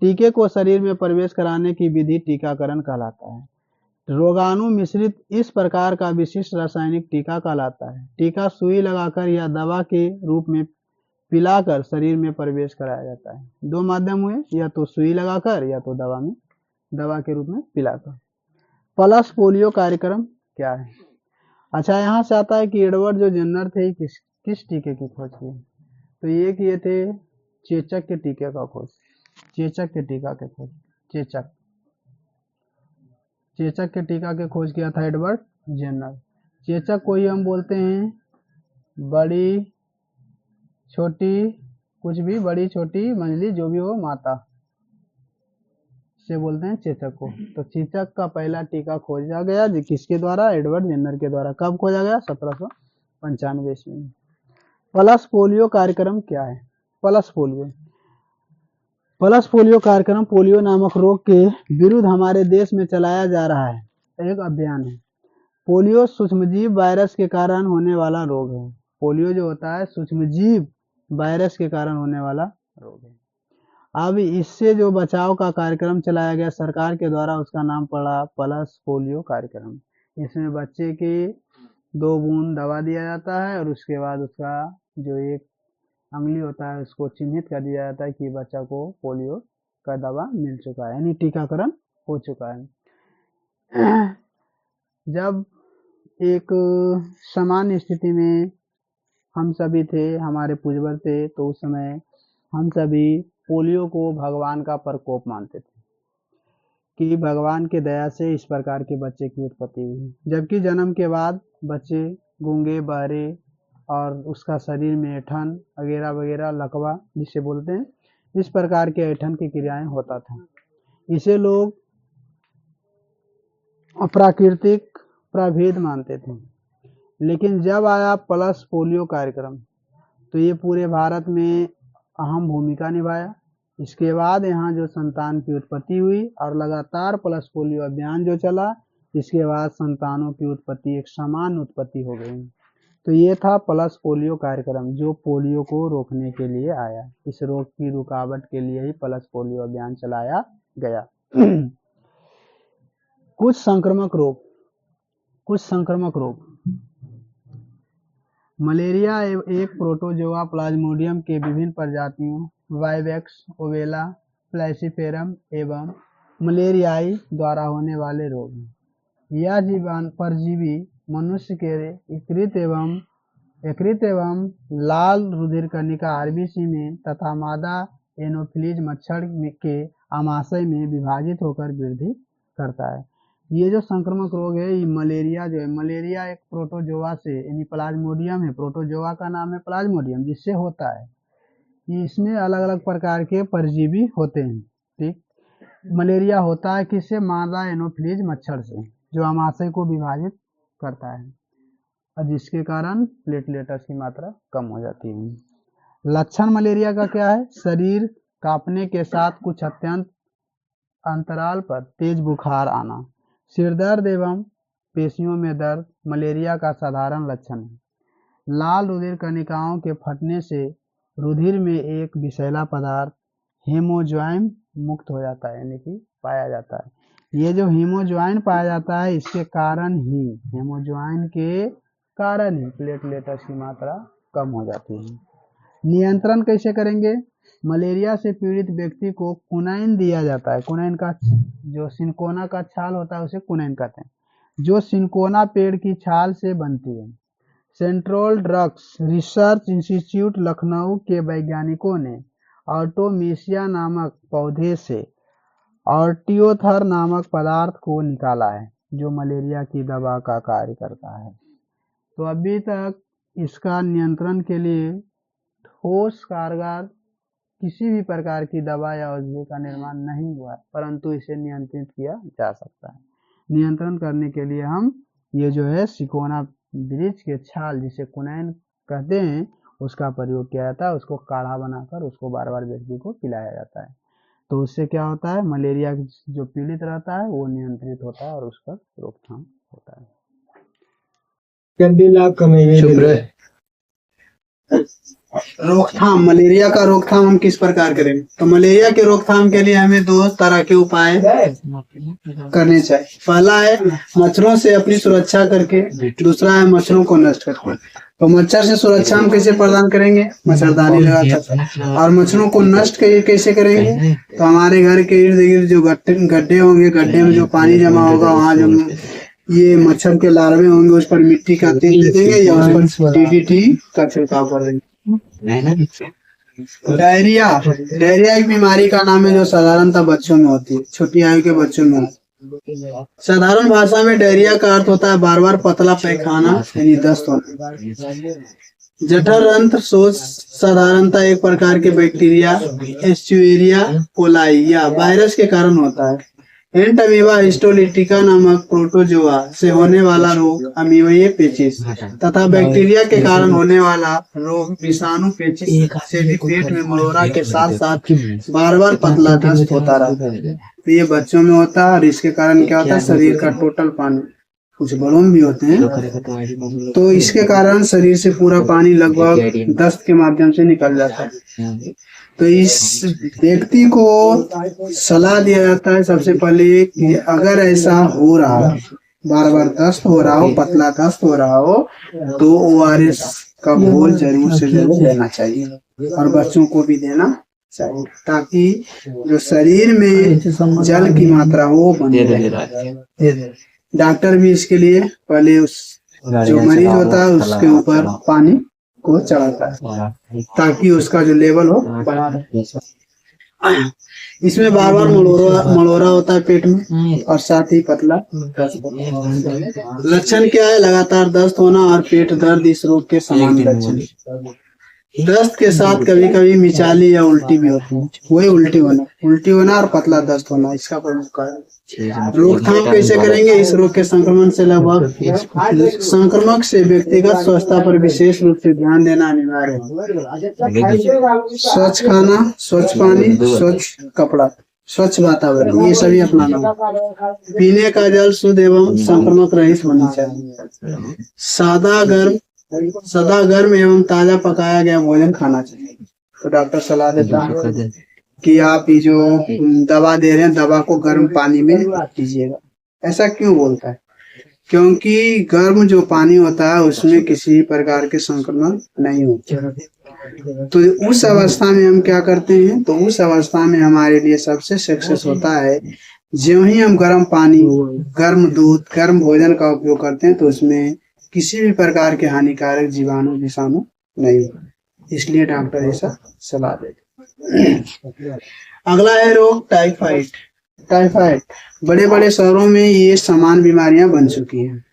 Speaker 1: टीके को शरीर में प्रवेश कराने की विधि टीकाकरण कहलाता है। रोगाणु मिश्रित इस प्रकार का विशिष्ट रासायनिक टीका कहलाता है। टीका सुई लगाकर या दवा के रूप में पिलाकर शरीर में प्रवेश कराया जाता है। 2 माध्यम हुए, या तो सुई लगाकर या तो दवा के रूप में पिलाकर। पल्स पोलियो कार्यक्रम क्या है? अच्छा, यहाँ से आता है कि एडवर्ड जो जेन्नर थे किस टीके की खोज की? तो ये किए थे चेचक के टीके का खोज। चेचक के टीका के खोज चेचक के टीका के खोज किया था एडवर्ड जेन्नर। चेचक को ही हम बोलते हैं बड़ी छोटी, कुछ भी बड़ी छोटी मंझली जो भी हो माता, से बोलते हैं चेचक को। तो चेचक का पहला टीका खोजा गया किसके द्वारा? एडवर्ड जेन्नर के द्वारा। कब खोजा गया? 1795 ईस्वी में। पल्स पोलियो कार्यक्रम क्या है? पल्स पोलियो कार्यक्रम पोलियो नामक रोग के विरुद्ध हमारे देश में चलाया जा रहा है एक अभियान है। पोलियो सूक्ष्मजीव वायरस के कारण होने वाला रोग है। पोलियो जो होता है सूक्ष्मजीव वायरस के कारण होने वाला रोग है। अब इससे जो बचाव का कार्यक्रम चलाया गया सरकार के द्वारा, उसका नाम पड़ा पल्स पोलियो कार्यक्रम। इसमें बच्चे के 2 बूंद दवा दिया जाता है और उसके बाद उसका जो एक अंगुली होता है उसको चिन्हित कर दिया जाता है कि बच्चा को पोलियो का दवा मिल चुका है, यानी टीकाकरण हो चुका है। जब एक सामान्य स्थिति में हम सभी थे, हमारे पूर्वज थे, तो उस समय हम सभी पोलियो को भगवान का प्रकोप मानते थे कि भगवान की दया से इस प्रकार के बच्चे की उत्पत्ति हुई। जबकि जन्म के बाद बच्चे गूंगे, बहरे और उसका शरीर में ऐंठन वगैरह वगैरह, लकवा जिसे बोलते हैं, इस प्रकार के ऐंठन की क्रियाएं होता था। इसे लोग प्राकृतिक प्रभेद मानते थे। लेकिन जब आया पल्स पोलियो कार्यक्रम तो ये पूरे भारत में अहम भूमिका निभाया। इसके बाद यहाँ जो संतान की उत्पत्ति हुई और लगातार पल्स पोलियो अभियान जो चला, इसके बाद संतानों की उत्पत्ति एक समान उत्पत्ति हो गई। तो ये था पल्स पोलियो कार्यक्रम जो पोलियो को रोकने के लिए आया। इस रोग की रुकावट के लिए ही पल्स पोलियो अभियान चलाया गया। कुछ संक्रामक रोग। मलेरिया एक प्रोटोजोआ प्लाज्मोडियम के विभिन्न प्रजातियों वाइवेक्स, ओवेला, फ्लैसीफेरम एवं मलेरियाई द्वारा होने वाले रोग हैं। यह परजीवी मनुष्य के यकृत एवं लाल रुधिर कणिका आरबीसी में तथा मादा एनोफिलीज मच्छर के आमाशय में विभाजित होकर वृद्धि करता है। ये जो संक्रामक रोग है, ये मलेरिया जो है, मलेरिया एक प्रोटोजोआ से यानी प्लाज्मोडियम है, प्रोटोजोआ का नाम है प्लाज्मोडियम, जिससे होता है। इसमें अलग अलग प्रकार के परजीवी होते हैं। ठीक, मलेरिया होता है किससे? मादा एनोफिलीज मच्छर से, जो आमाशय को विभाजित करता है और जिसके कारण प्लेटलेट्स की मात्रा कम हो जाती है। लक्षण मलेरिया का क्या है? शरीर कांपने के साथ कुछ अत्यंत अंतराल पर तेज बुखार आना, सिरदर्द एवं पेशियों में दर्द मलेरिया का साधारण लक्षण है। लाल रुधिर कणिकाओं के फटने से रुधिर में एक विषैला पदार्थ हेमोज्वाइन मुक्त हो जाता है, यानी कि पाया जाता है। ये जो हीमोज्वाइन पाया जाता है, इसके कारण ही, हेमोज्वाइन के कारण ही प्लेटलेट्स की मात्रा कम हो जाती है। नियंत्रण कैसे करेंगे? मलेरिया से पीड़ित व्यक्ति को कुनाइन दिया जाता है। कुनाइन का जो सिनकोना का छाल होता है उसे कुनाइन कहते हैं, जो सिनकोना पेड़ की छाल से बनती है। Central drugs research institute Lucknow के वैज्ञानिकों ने आर्टोमिसिया नामक पौधे से ऑर्टियोथर नामक पदार्थ को निकाला है, जो मलेरिया की दवा का कार्य करता है। तो अभी तक इसका नियंत्रण के लिए ठोस कारगर किसी भी प्रकार की दवा या औषधि का निर्माण नहीं हुआ है, परंतु इसे नियंत्रित किया जा सकता है। नियंत्रण करने के लिए हम ये जो है सिकोना वृक्ष के छाल, जिसे कुनैन कहते हैं, उसका प्रयोग किया जाता है। उसको काढ़ा बनाकर उसको बार बार व्यक्ति को पिलाया जाता है। तो उससे क्या होता है? मलेरिया जो पीड़ित रहता है वो नियंत्रित होता है और उसका रोकथाम होता है। रोकथाम, मलेरिया का रोकथाम हम किस प्रकार करें? तो मलेरिया के रोकथाम के लिए हमें 2 तरह के उपाय करने चाहिए। पहला है मच्छरों से अपनी सुरक्षा करके, दूसरा है मच्छरों को नष्ट करके। तो मच्छर से सुरक्षा हम कैसे प्रदान करेंगे? मच्छरदानी लगाकर। और मच्छरों को नष्ट कैसे करेंगे? तो हमारे घर के इर्द गिर्द जो गड्ढे होंगे, गड्ढे में जो पानी जमा होगा, वहाँ जो ये मच्छर के लार्वे होंगे, उस पर मिट्टी का तेल दे देंगे या उस पर DDT का छिड़काव कर देंगे। डायरिया एक बीमारी का नाम है जो साधारणतः बच्चों में होती है, छोटी आयु के बच्चों में। साधारण भाषा में डायरिया का अर्थ होता है बार बार पतला पैखाना यानी दस्त होना। जठर अंत्र शोथ साधारणतः एक प्रकार के बैक्टीरिया एस्चुएरिया कोलाई या वायरस के कारण होता है। एंटमीबा हिस्टोलिटिका नामक प्रोटोजोआ से होने वाला रोग अमीबाए पेचिस तथा बैक्टीरिया के कारण होने वाला रोग विषाणु पेचिस से भी पेट में मरोड़ा के साथ साथ बार बार पतला दस्त होता रहता है। तो ये बच्चों में होता है और इसके कारण क्या होता है? शरीर का टोटल पानी, कुछ बड़ों में भी होते हैं, तो इसके कारण शरीर से पूरा पानी लगभग दस्त के माध्यम से निकल जाता है। तो इस व्यक्ति को सलाह दिया जाता है सबसे पहले कि अगर ऐसा हो रहा हो, बार बार दस्त हो रहा हो, पतला दस्त हो रहा हो, तो ORS का घोल जरूर से जरूर देना चाहिए और बच्चों को भी देना चाहिए, ताकि जो शरीर में जल की मात्रा हो बनी रहे। डॉक्टर भी इसके लिए पहले उस जो मरीज होता है उसके ऊपर पानी को चढ़ाता है ताकि उसका जो लेवल हो बना रहे। इसमें बार बार मरोड़ा होता है पेट में और साथ ही पतला। लक्षण क्या है? लगातार दस्त होना और पेट दर्द इस रोग के सामान्य लक्षण। दस्त के साथ कभी कभी मिचाली या उल्टी भी होती है। वही उल्टी होना और पतला दस्त होना इसका प्रमुख कारण। रोकथाम कैसे करेंगे? इस रोग के संक्रमण से लगभग संक्रमक से व्यक्तिगत स्वच्छता पर विशेष रूप से ध्यान देना अनिवार्य है। स्वच्छ खाना, स्वच्छ पानी, स्वच्छ कपड़ा, स्वच्छ वातावरण, ये सभी अपनाना। पीने का जल शुद्ध एवं संक्रमक रहित होना चाहिए। सदा गर्म एवं ताजा पकाया गया भोजन खाना चाहिए। तो डॉक्टर सलाह देता है कि आप ये जो दवा दे रहे हैं, दवा को गर्म पानी में पीजिएगा। ऐसा क्यों बोलता है? क्योंकि गर्म जो पानी होता है उसमें किसी प्रकार के संक्रमण नहीं होते। तो उस अवस्था में हम क्या करते हैं? तो उस अवस्था में हमारे लिए सबसे सक्सेस होता है जो ही हम गर्म पानी, गर्म दूध, गर्म भोजन का उपयोग करते हैं तो उसमें किसी भी प्रकार के हानिकारक जीवाणु विषाणु नहीं होते। इसलिए डॉक्टर ऐसा सलाह देते। अगला है रोग टाइफाइड। टाइफाइड बड़े बड़े शहरों में ये समान बीमारियां बन चुकी हैं।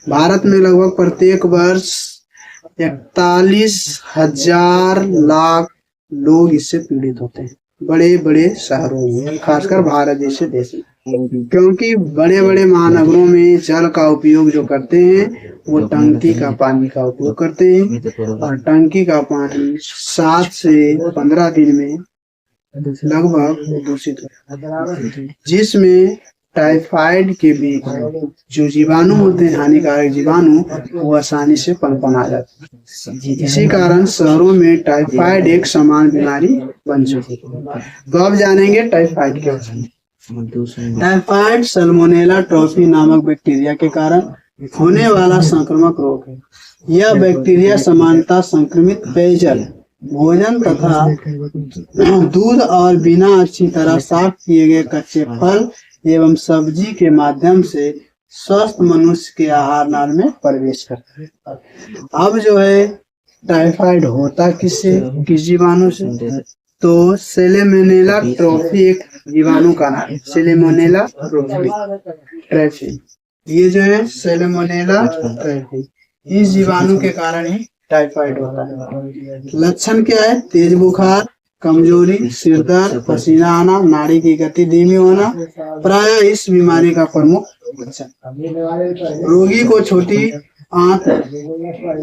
Speaker 1: भारत में लगभग प्रत्येक वर्ष 41,000 लाख लोग इससे पीड़ित होते हैं, बड़े बड़े शहरों में, खासकर भारत जैसे देश में। क्योंकि बड़े बड़े महानगरों में जल का उपयोग जो करते हैं वो टंकी का पानी का उपयोग करते हैं, और टंकी का पानी 7 से 15 दिन में लगभग दूषित हो जाता है, जिसमें टाइफाइड के भी जो जीवाणु होते हैं, हानिकारक जीवाणु, वो आसानी से पनपन आ जाते हैं। इसी कारण शहरों में टाइफाइड एक समान बीमारी बन चुकी है। तो अब जानेंगे टाइफाइड के बारे में। टाइफाइड सल्मोनेला ट्रोपी नामक बैक्टीरिया के कारण होने वाला संक्रामक रोग है। यह बैक्टीरिया सामान्यतः संक्रमित पेयजल, भोजन तथा दूध और बिना अच्छी तरह साफ किए गए कच्चे फल एवं सब्जी के माध्यम से स्वस्थ मनुष्य के आहार नाल में प्रवेश करता है। अब जो है टाइफाइड होता किससे, किस जीवाणु से? तो सेलेमोनेला ट्रोफी एक जीवाणु का नाम है। सेलेमोनेला ट्रोफी, ये जो है सेलेमोनेला ट्रोफी, इस जीवाणु के कारण ही टाइफाइड होता है। लक्षण क्या है? तेज बुखार, कमजोरी, सिर दर्द, पसीना आना, नाड़ी की गति धीमी होना प्रायः इस बीमारी का प्रमुख लक्षण। रोगी को छोटी आंत,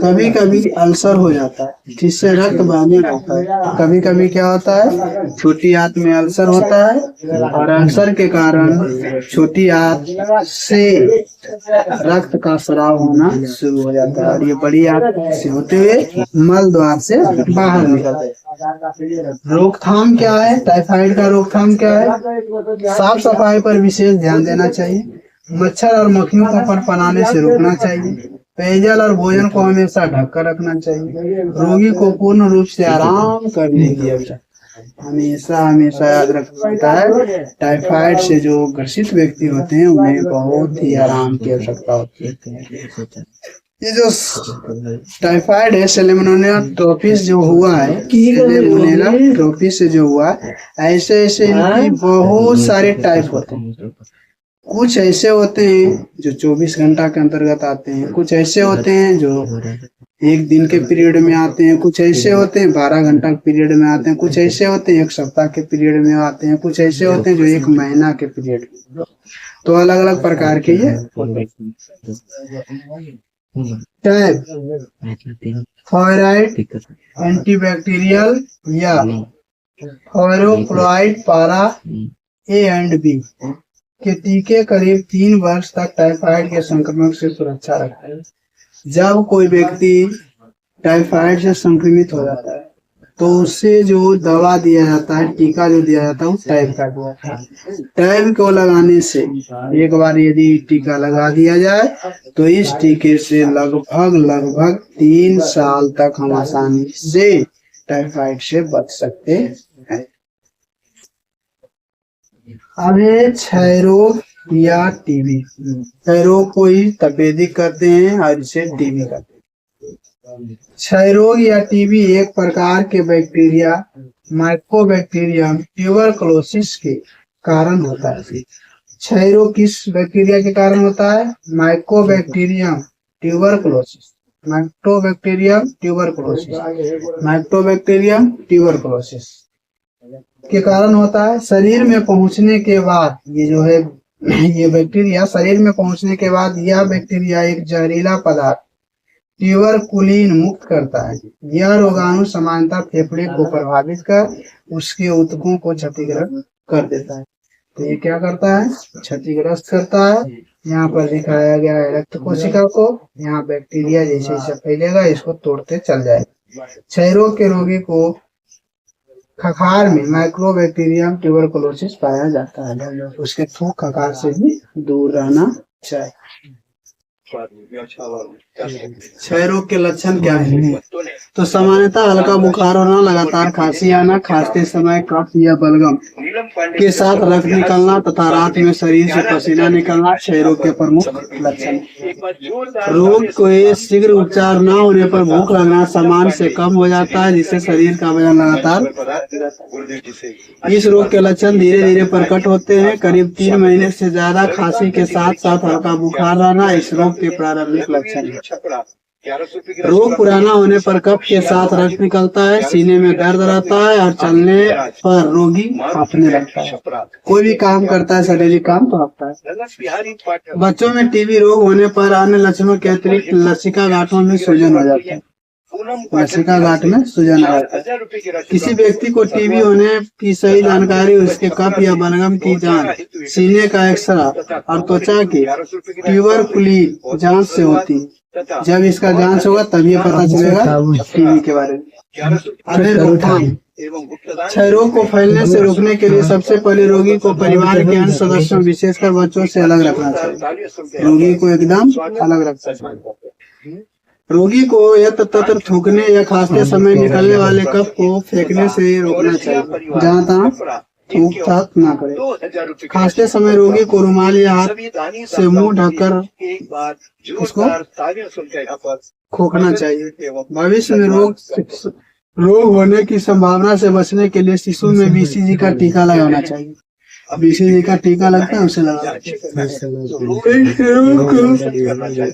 Speaker 1: कभी कभी अल्सर हो जाता है जिससे रक्त बहने लगता है। कभी कभी क्या होता है? छोटी आंत में अल्सर होता है, और अल्सर के कारण छोटी आंत से रक्त का स्राव होना शुरू हो जाता है, और ये बड़ी आंत से होते हुए मल द्वार से बाहर निकलता है। रोकथाम क्या है? टाइफाइड का रोकथाम क्या है? साफ सफाई पर विशेष ध्यान देना चाहिए। मच्छर और मक्खियों को पनपनाने से रोकना चाहिए। पेयजल और भोजन को हमेशा ढककर रखना चाहिए। रोगी को पूर्ण रूप से आराम करने की आवश्यकता हमेशा हमेशा याद रखता है। टाइफाइड से जो ग्रसित व्यक्ति होते हैं उन्हें बहुत ही आराम की आवश्यकता होती है। ये जो टाइफाइड है, सेलेमोनेला ट्रोपिस जो हुआ है, सेलेमोनेला ट्रोपिस से जो हुआ, ऐसे ऐसे इनकी बहुत सारे टाइप होते हैं। कुछ ऐसे होते हैं जो 24 घंटा के अंतर्गत आते हैं, कुछ ऐसे होते हैं जो एक दिन के पीरियड में आते हैं, कुछ ऐसे होते हैं 12 घंटा के पीरियड में आते हैं, कुछ ऐसे होते हैं 1 सप्ताह के पीरियड में आते हैं, कुछ ऐसे होते हैं जो 1 महीना के पीरियड में। तो अलग अलग प्रकार के ये टाइप फॉयराइड, एंटीबैक्टीरियल या फॉयरोफ्लोराइड पारा ए एंड बी के टीके करीब 3 वर्ष तक टाइफाइड के संक्रमण से सुरक्षा रखते हैं। जब कोई व्यक्ति टाइफाइड से संक्रमित हो जाता है तो उससे जो दवा दिया जाता है, टीका जो दिया जाता है, वो टाइप का दिया है। टाइप को लगाने से एक बार यदि टीका लगा दिया जाए तो इस टीके से लगभग 3 साल तक हम आसानी से टाइफाइड से बच सकते हैं। अब है क्षय रोग या टीबी। क्षय रोग को ही तपेदिक करते हैं और इसे टीबी कहते हैं। क्षय रोग या टीबी एक प्रकार के बैक्टीरिया, माइकोबैक्टीरियम ट्यूबरकुलोसिस के कारण होता है। क्षय रोग किस बैक्टीरिया के कारण होता है? Mycobacterium tuberculosis. Mycobacterium tuberculosis. Mycobacterium tuberculosis के कारण होता है शरीर में पहुंचने के बाद, ये जो है ये बैक्टीरिया शरीर में पहुंचने के बाद यह बैक्टीरिया एक जहरीला पदार्थ ट्यूबरकुलिन मुक्त करता है। यह रोगाणु सामान्यतः फेफड़े को प्रभावित कर उसके ऊतकों को क्षतिग्रस्त कर देता है। तो ये क्या करता है? क्षतिग्रस्त करता है। यहाँ पर दिखाया गया है रक्त कोशिका को, यहाँ बैक्टीरिया जैसे जैसे फैलेगा इसको तोड़ते चल जाएगा। क्षय रोग के रोगी को खखार में माइक्रोबैक्टीरियम ट्यूबरकुलोसिस पाया जाता है। उसके थूक खखार से भी दूर रहना चाहिए। क्षय रोग के लक्षण क्या है? तो सामान्यतः हल्का बुखार होना, लगातार खांसी आना, खांसते समय कफ या बलगम के साथ रक्त निकलना तथा रात में शरीर से पसीना निकलना क्षय रोग के प्रमुख लक्षण। रोग के शीघ्र उपचार न होने पर भूख लगना सामान्य से कम हो जाता है, जिससे शरीर का वजन लगातार। इस रोग के लक्षण धीरे धीरे प्रकट होते हैं। करीब 3 महीने से ज्यादा खांसी के साथ साथ हल्का बुखार रहना इस रोग के प्रारंभिक लक्षण है। रोग पुराना होने पर कफ के साथ रक्त निकलता है, सीने में दर्द रहता है और चलने पर रोगी कांपने लगता है। कोई भी काम करता है शारीरिक काम तो कांपता है। बच्चों में टीबी रोग होने पर अन्य लक्षणों के अतिरिक्त लसिका गांठों में सूजन हो जाता है। लसिका गांठ में सूजन आ जाता है। किसी व्यक्ति को टीबी होने की सही जानकारी उसके कफ या बलगम की जांच, सीने का एक्सरे और त्वचा की ट्यूबरकुलिन जांच से होती है। जब इसका जांच होगा तभी पता चलेगा टीबी के बारे में। अरे रोकथाम। क्षय रोग को फैलने से रोकने के लिए सबसे पहले रोगी को परिवार के अन्य सदस्यों विशेषकर बच्चों से अलग रखना चाहिए। रोगी को एकदम अलग रखना चाहिए। रोगी को यत्र तत्र थूकने या खांसते समय निकलने वाले कफ को फेंकने से रोकना चाहिए। जहाँ तहाँ थूक थाक ना करे। खांसते समय रोगी को रुमाल या हाथ से मुंह ढककर उसको खोखना चाहिए। भविष्य में रोग होने की संभावना से बचने के लिए शिशु में बीसीजी का टीका लगाना चाहिए। बीसीजी का टीका लगता है उसे लगाना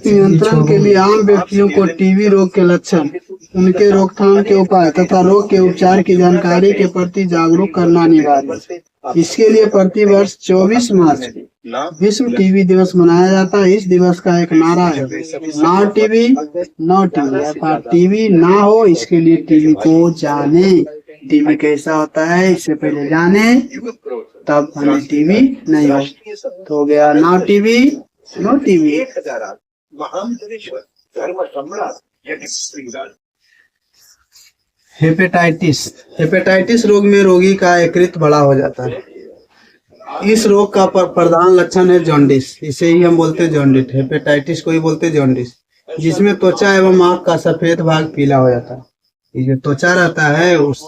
Speaker 1: नियंत्रण के लिए आम व्यक्तियों को टीबी रोग के लक्षण, उनके रोकथाम के उपाय तथा रोग के उपचार की जानकारी के प्रति जागरूक करना अनिवार्य। इसके लिए प्रति वर्ष 24 मार्च विश्व टीबी दिवस मनाया जाता है। इस दिवस का एक नारा है, नो टीबी नो टीबी, अर्थात टीबी ना हो इसके लिए टीबी को जाने। टीबी कैसा होता है इससे पहले जाने, तब हमें टीबी नहीं हो। तो हो गया no TB no TB. Hepatitis. Hepatitis रोग में रोगी का यकृत बड़ा हो जाता है। इस रोग का प्रधान लक्षण है जॉन्डिस। इसे ही हम बोलते हैं जॉन्डिस। हेपेटाइटिस को ही बोलते हैं जॉन्डिस, जिसमें त्वचा एवं आंख का सफेद भाग पीला हो जाता है। ये जो त्वचा रहता है उस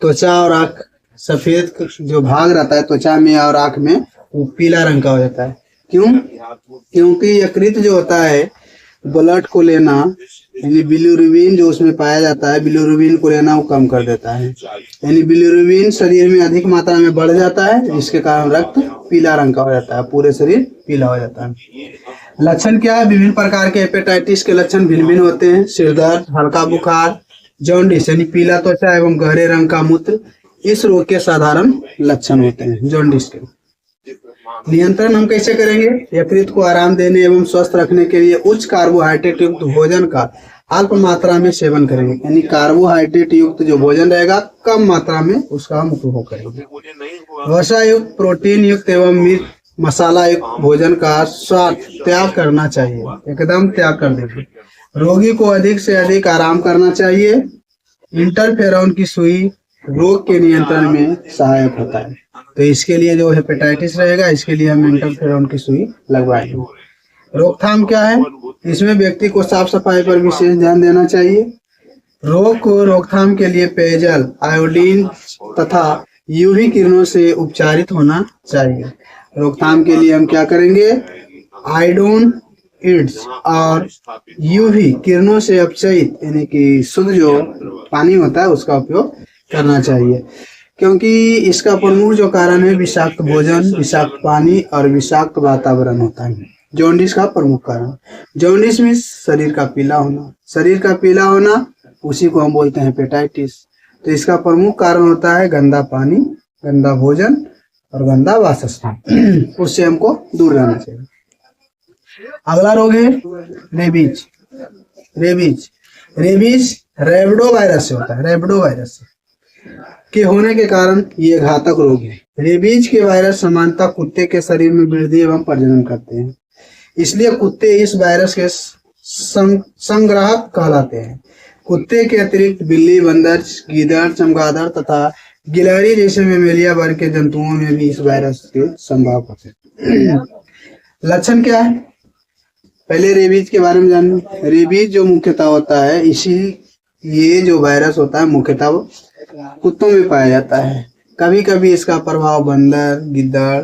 Speaker 1: त्वचा और आंख सफेद जो भाग रहता है त्वचा में और आंख में वो पीला रंग का हो जाता है। क्यों? क्योंकि यकृत जो होता है ब्लड को लेना, यानी बिलिरुबिन जो उसमें पाया जाता है, बिलिरुबिन को लेना वो कम कर देता है। यानी बिलिरुबिन शरीर में अधिक मात्रा में बढ़ जाता है, जिसके कारण रक्त पीला रंग का हो जाता है, पूरे शरीर पीला हो जाता है। लक्षण क्या है? विभिन्न प्रकार के हेपेटाइटिस के लक्षण भिन्न भिन्न होते हैं। सिरदर्द, हल्का बुखार, जॉन्डिस यानी पीला त्वचा एवं गहरे रंग का मूत्र इस रोग के साधारण लक्षण होते हैं जॉन्डिस के। नियंत्रण हम कैसे करेंगे? यकृत को आराम देने एवं स्वस्थ रखने के लिए उच्च कार्बोहाइड्रेट युक्त भोजन का अल्प मात्रा में सेवन करेंगे। यानी कार्बोहाइड्रेट युक्त जो भोजन रहेगा कम मात्रा में उसका हम उपभोग करेंगे। वसा युक्त, प्रोटीन युक्त एवं मिर्च मसाला युक्त भोजन का स्वाद त्याग करना चाहिए, एकदम त्याग कर देंगे। रोगी को अधिक से अधिक आराम करना चाहिए। इंटरफेरॉन की सुई रोग के नियंत्रण में सहायक होता है। तो इसके लिए जो हेपेटाइटिस रहेगा इसके लिए हम इंटरफेरॉन की सुई लगवाएंगे। रोकथाम क्या है? इसमें व्यक्ति को साफ सफाई पर विशेष ध्यान देना चाहिए। रोग को रोकथाम के लिए पेयजल, आयोडीन तथा यूवी किरणों से उपचारित होना चाहिए। रोकथाम के लिए हम क्या करेंगे? आयोडीन इड्स और यूवी किरणों से अपचयित यानी कि शुद्ध जो पानी होता है उसका उपयोग करना चाहिए, क्योंकि इसका प्रमुख जो कारण है विषाक्त भोजन, विषाक्त पानी और विषाक्त वातावरण होता है। जॉन्डिस का प्रमुख कारण। जॉन्डिस में शरीर का पीला होना, शरीर का पीला होना उसी को हम बोलते हैं हेपेटाइटिस। तो इसका प्रमुख कारण होता है गंदा पानी, गंदा भोजन और गंदा वासस्थान। उससे हमको दूर रहना चाहिए। अगला रोग है rabies. Rabies rabies rhabdo virus से होता है। रेबडो वायरस के होने के कारण ये घातक रोग है। रेबीज के वायरस सामान्यतः कुत्ते के शरीर में वृद्धि एवं प्रजनन करते हैं, इसलिए कुत्ते इस वायरस के संग्राहक कहलाते हैं। कुत्ते के अतिरिक्त बिल्ली, बंदर, गीदड़, चमगादड़ तथा गिलहरी जैसे मेमेलिया वर्ग के जंतुओं में भी इस वायरस के संभावक होते हैं। लक्षण क्या है? पहले रेबीज के बारे में जानिए। रेबीज जो मुख्यतः होता है, ये जो वायरस होता है मुख्यतः कुत्तों में पाया जाता है। कभी कभी इसका प्रभाव बंदर, गिद्दड़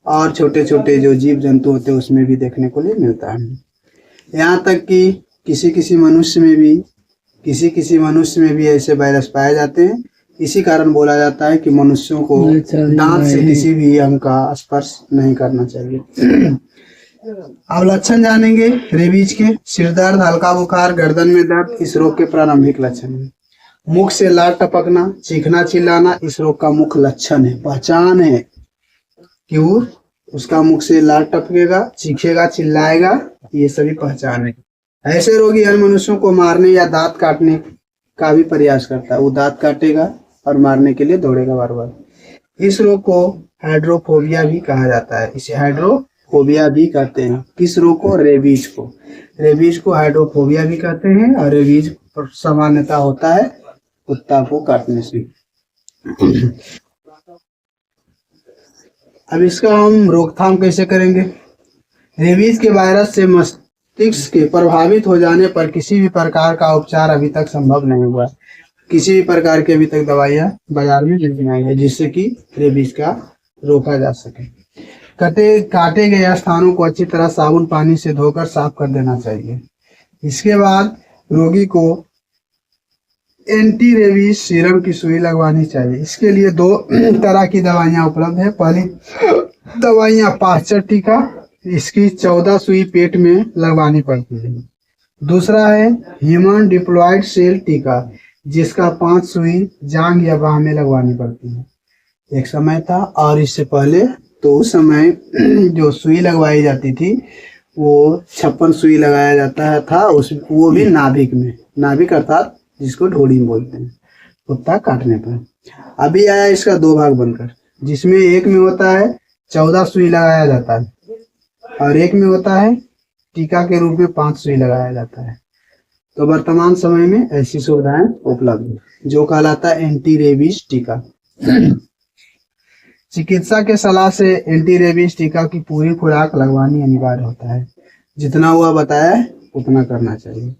Speaker 1: और छोटे छोटे जो जीव जंतु होते हैं उसमें भी देखने को मिलता है। यहाँ तक कि किसी किसी मनुष्य में भी ऐसे वायरस पाए जाते हैं। इसी कारण बोला जाता है कि मनुष्यों को दांत से किसी भी अंग का स्पर्श नहीं करना चाहिए। अब लक्षण जानेंगे रेबीज के। सिर दर्द, हल्का बुखार, गर्दन में दर्द इस रोग के प्रारंभिक लक्षण है। मुख से लार टपकना, चीखना, चिल्लाना इस रोग का मुख्य लक्षण है, पहचान है कि वो उसका मुख से लार टपकेगा, चीखेगा, चिल्लाएगा, ये सभी पहचान है। ऐसे रोगी अन्य मनुष्यों को मारने या दांत काटने का भी प्रयास करता है। वो दांत काटेगा और मारने के लिए दौड़ेगा बार बार। इस रोग को हाइड्रोफोबिया भी कहा जाता है। इसे हाइड्रोफोबिया भी कहते हैं। किस रोग को? रेबीज को। रेबीज को हाइड्रोफोबिया भी कहते हैं। और रेबीज सामान्यतः होता है कुत्ता को काटने से। अब इसका हम रोकथाम कैसे करेंगे? रेबीज के वायरस से मस्तिष्क के प्रभावित हो जाने पर किसी भी प्रकार का उपचार अभी तक संभव नहीं हुआ। किसी भी प्रकार की अभी तक दवाइयाँ बाजार में नहीं आई है जिससे कि रेबीज का रोका जा सके। काटे गए स्थानों को अच्छी तरह साबुन पानी से धोकर साफ कर देना चाहिए। इसके बाद रोगी को एंटी रेबीज सीरम की सुई लगवानी चाहिए। इसके लिए 2 तरह की दवाइयाँ उपलब्ध है। पहली दवाइयाँ पाश्चर टीका, इसकी 14 सुई पेट में लगवानी पड़ती है। दूसरा है ह्यूमन डिप्लॉयड सेल टीका, जिसका 5 सुई जांघ या बाह में लगवानी पड़ती है। एक समय था और इससे पहले तो उस समय जो सुई लगवाई जाती थी वो 56 सुई लगाया जाता था, वो भी नाभिक में, नाभिक अर्थात जिसको ढोड़ी बोलते हैं, कुत्ता काटने पर। अभी आया इसका 2 भाग बनकर, जिसमें एक में होता है 14 सुई लगाया जाता है और एक में होता है टीका के रूप में 5 सुई लगाया जाता है। तो वर्तमान समय में ऐसी सुविधाएं उपलब्ध है जो कहलाता है एंटी रेबीज टीका। चिकित्सा के सलाह से एंटी रेबीज टीका की पूरी खुराक लगवानी अनिवार्य होता है। जितना हुआ बताया है उतना करना चाहिए।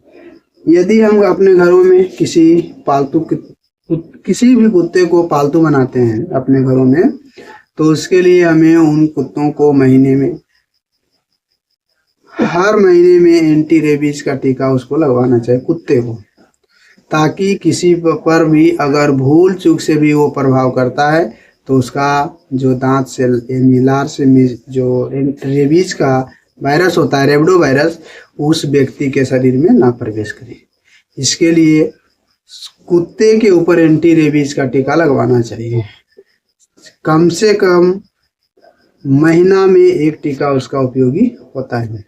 Speaker 1: यदि हम अपने घरों में किसी भी कुत्ते को पालतू बनाते हैं अपने घरों में, तो उसके लिए हमें उन कुत्तों को हर महीने में एंटी रेबीज का टीका उसको लगवाना चाहिए कुत्ते को, ताकि किसी पर भी अगर भूल चूक से भी वो प्रभाव करता है तो उसका जो दांत से लार से जो रेबीज का वायरस होता है, रेबडो वायरस, उस व्यक्ति के शरीर में ना प्रवेश करे। इसके लिए कुत्ते के ऊपर एंटी रेबीज का टीका लगवाना चाहिए। कम से कम महीना में 1 टीका उसका उपयोगी होता है।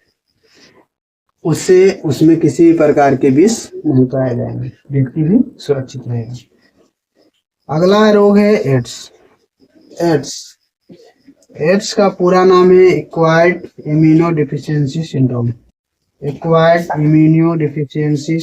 Speaker 1: उससे उसमें किसी प्रकार के विष नहीं पाए जाएंगे, व्यक्ति भी सुरक्षित रहेगा। अगला रोग है एड्स का पूरा नाम है acquired immunodeficiency syndrome. Acquired immunodeficiency